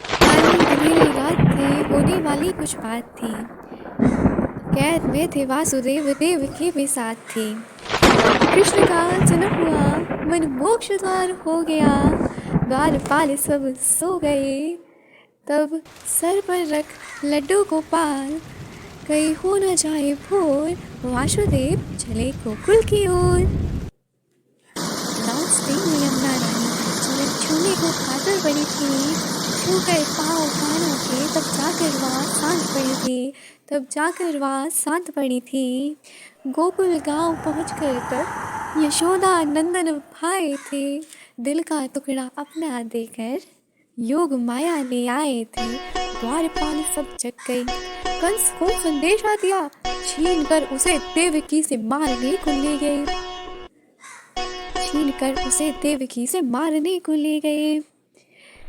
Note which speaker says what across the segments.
Speaker 1: काली अंधेरी रात थी, होने वाली कुछ बात थी। कैद में थे वासुदेव, देव की भी साथ थी। कृष्ण का जन्म हुआ, मन मोक्ष द्वार हो गया। द्वारपाल सब सो गए, तब सर पर रख लड्डू गोपाल। कहीं हो न जाए भोर, वासुदेव चले गोकुल की ओर। रास्ते में यमुना रानी चरण छूने को कातर बनी थी। छू कर पाँव कानों के, तब जाकर वहाँ शांत पड़ी थी। तब जाकर वहाँ शांत पड़ी थी। गोकुल गांव पहुँचकर तब यशोदा नंदन भाए थे। दिल का टुकड़ा अपना देकर योग माया ले आए थे। द्वारपाल सब जग गई, कंस को संदेशा दिया। छीन कर उसे देवकी से मारने को ले गए। छीन कर उसे देवकी से मारने को ले गए।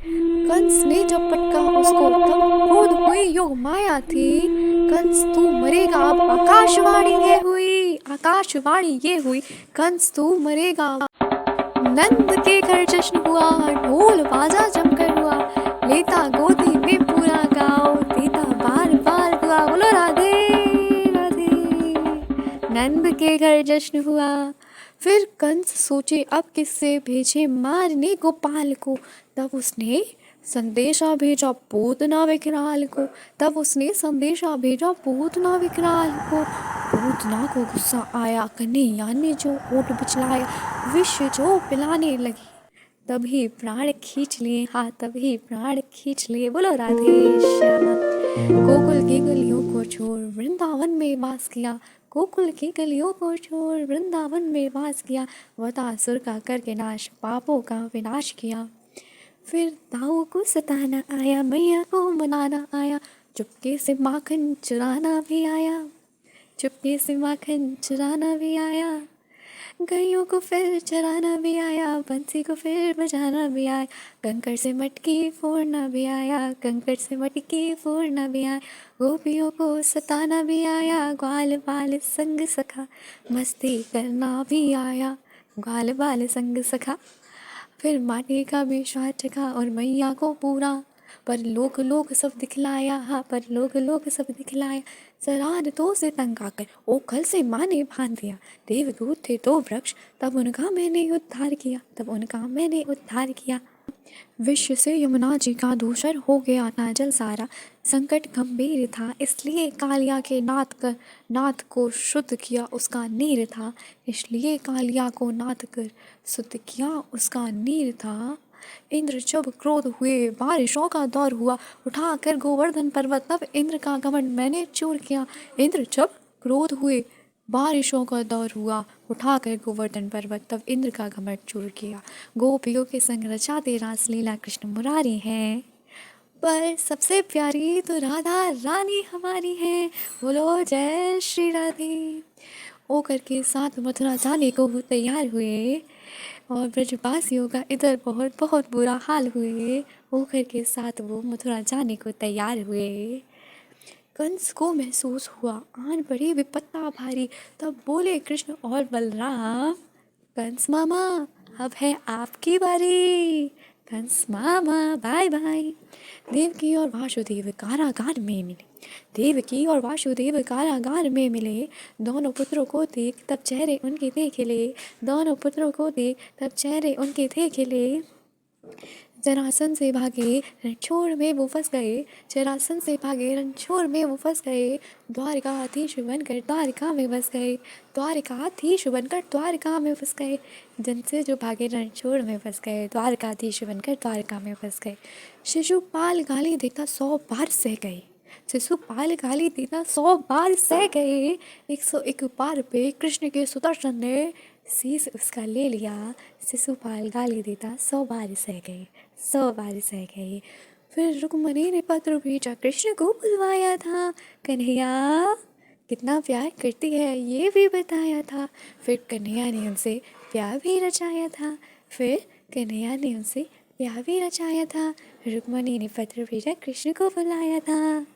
Speaker 1: कंस ने जब पटका उसको, तब क्रोध हुई योग माया थी। कंस तू मरेगा, अब आकाशवाणी ये हुई, आकाशवाणी ये हुई, कंस तू मरेगा। नंद के घर जश्न हुआ, ढोल बाजा जमकर हुआ। लेता गोदी में पूरा गाँव, देता बार बार दुआ। बोलो राधे राधे। नंद के घर जश्न हुआ। फिर कंस सोचे अब किससे भेजे मारने गोपाल को। तब उसने संदेशा भेजा पूतना विकराल को। तब उसने संदेशा भेजा पूतना विकराल को। पूतना को गुस्सा आया, कन्हैया ने जो ओट बिचलाया। विष जो पिलाने लगी, तभी प्राण खींच लिए। हाँ, तभी प्राण खींच लिए। बोलो राधे श्यामा। गोकुल की गलियों को छोड़ वृंदावन में वास किया। गोकुल की गलियों को छोड़ वृंदावन में वास किया। वतासुर का करके नाश, पापों का विनाश किया। फिर ताऊ को सताना आया, मैया को मनाना आया। चुपके से माखन चुराना भी आया, चुपके से माखन चुराना भी आया। गैयों को फिर चराना भी आया, बंसी को फिर बजाना भी आया। कंकड़ से मटकी फोड़ना भी आया, कंकड़ से मटकी फोड़ना भी आया। गोपियों को सताना भी आया, ग्वाल बाल संग सखा मस्ती करना भी आया। ग्वाल बाल संग सखा। फिर माटी का भी स्वाद चखा और मैया को पूरा। पर लोग सब दिखलाया, हाँ, पर लोग सब दिखलाया। शरारतों से तंग आकर ओखल से माँ ने बांध दिया। देवदूत थे तो वृक्ष, तब उनका मैंने उद्धार किया, तब उनका मैंने उद्धार किया। विश्व से यमुना जी का दूषण हो गया था जल सारा। संकट गंभीर था, इसलिए कालिया के नाथ को शुद्ध किया उसका नीर था। इसलिए कालिया को नाथ कर शुद्ध किया उसका नीर था। इंद्र जब क्रोध हुए, बारिशों का दौर हुआ। उठा कर गोवर्धन पर्वत, तब इंद्र का घमंड मैंने चूर किया। इंद्र जब क्रोध हुए, बारिशों का दौर हुआ। उठा कर गोवर्धन पर्वत, तब इंद्र का घमंड चूर किया। गोपियों के संग रचाते रासलीला कृष्ण मुरारी हैं, पर सबसे प्यारी तो राधा रानी हमारी है। बोलो जय श्री राधे। ओकर के साथ मथुरा जाने को वो तैयार हुए, और ब्रजवासियों का इधर बहुत बहुत बुरा हाल हुए। ओकर के साथ वो मथुरा जाने को तैयार हुए। कंस को महसूस हुआ आन पड़ी विपत्ता भारी। तब बोले कृष्ण और बलराम, कंस मामा अब है आपकी बारी। कंस मामा बाय बाय। देवकी और वासुदेव कारागार में मिले, देवकी और वासुदेव कारागार में मिले। दोनों पुत्रों को देख तब चेहरे उनके थे खिले, दोनों पुत्रों को देख तब चेहरे उनके थे खिले। जरासन से भागे रणछोड़ में वो फंस गए, जरासन से भागे रणछोड़ में वो फंस गए। द्वारकाधीश बनकर द्वारका में बस गए, द्वारकाधीश बनकर द्वारका में फंस गए। जन से जो भागे रणछोड़ में फंस गए, द्वारकाधीश बनकर द्वारका में फंस गए। शिशुपाल गाली देता 100 बार सह गए, शिशुपाल गाली देता 100 बार सह गए। 101 बार पे कृष्ण के सुदर्शन ने शीस उसका ले लिया। शिशुपाल गाली देता 100 बार सह गए, 100 बार सह गए। फिर रुक्मणी ने पत्र भेजा, कृष्ण को बुलवाया था। कन्हैया कितना प्यार करती है ये भी बताया था। फिर कन्हैया ने उनसे प्यार भी रचाया था, फिर कन्हैया ने उनसे प्यार भी रचाया था। रुक्मणी ने पत्र भेजा, कृष्ण को बुलाया था।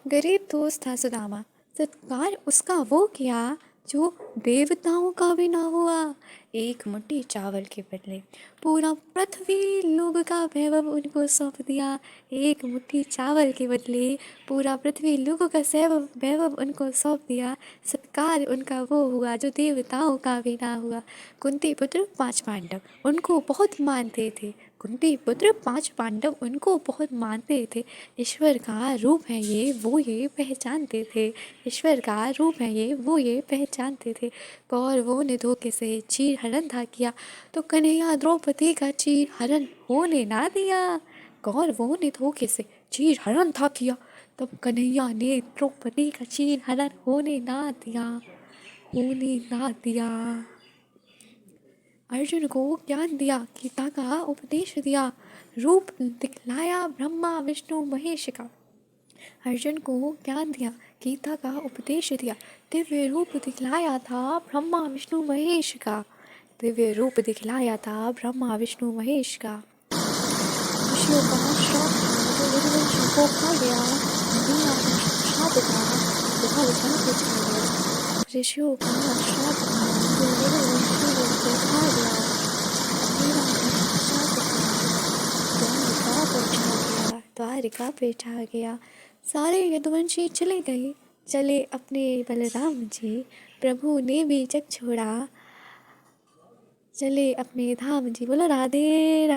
Speaker 1: गरीब दोस्त था सुदामा, सत्कार उसका वो किया। जो देवताओं का भी ना हुआ। एक मुट्ठी चावल के बदले पूरा पृथ्वी लोक का वैभव उनको सौंप दिया। एक मुट्ठी चावल के बदले पूरा पृथ्वी लोक का वैभव उनको सौंप दिया। सत्कार उनका वो हुआ जो देवताओं का भी ना हुआ। कुंती पुत्र 5 पांडव उनको बहुत मानते थे। कुंती पुत्र 5 पांडव उनको बहुत मानते थे। ईश्वर का रूप है ये वो ये पहचानते थे। ईश्वर का रूप है ये वो ये पहचानते थे। कौरवों ने धोखे से चीर हरण था किया तो कन्हैया द्रौपदी का चीर हरण होने ना दिया। कौरवों ने धोखे से चीर हरण था किया तब कन्हैया ने द्रौपदी का चीर हरण होने ना दिया। होने ना दिया। अर्जुन को ज्ञान दिया गीता का उपदेश दिया। रूप दिखलाया ब्रह्मा विष्णु महेश का। अर्जुन को ज्ञान दिया गीता का उपदेश दिया। दिव्य रूप दिखलाया था ब्रह्मा विष्णु महेश का। दिव्य रूप दिखलाया था ब्रह्मा विष्णु महेश का। ऋषियों का श्राप था जो यदुवंश को खा गया। दुनिया का श्राप था वह उठा के खा गया। ऋषियों का श्राप था जो यदुवंशियों को खा गया। मेरा श्राप था द्वारिका पे छा गया। सारे यदुवंशी चले गए। चले अपने बलराम जी। प्रभु ने भी जग छोड़ा। चले अपने धाम जी। बोलो राधे राधे।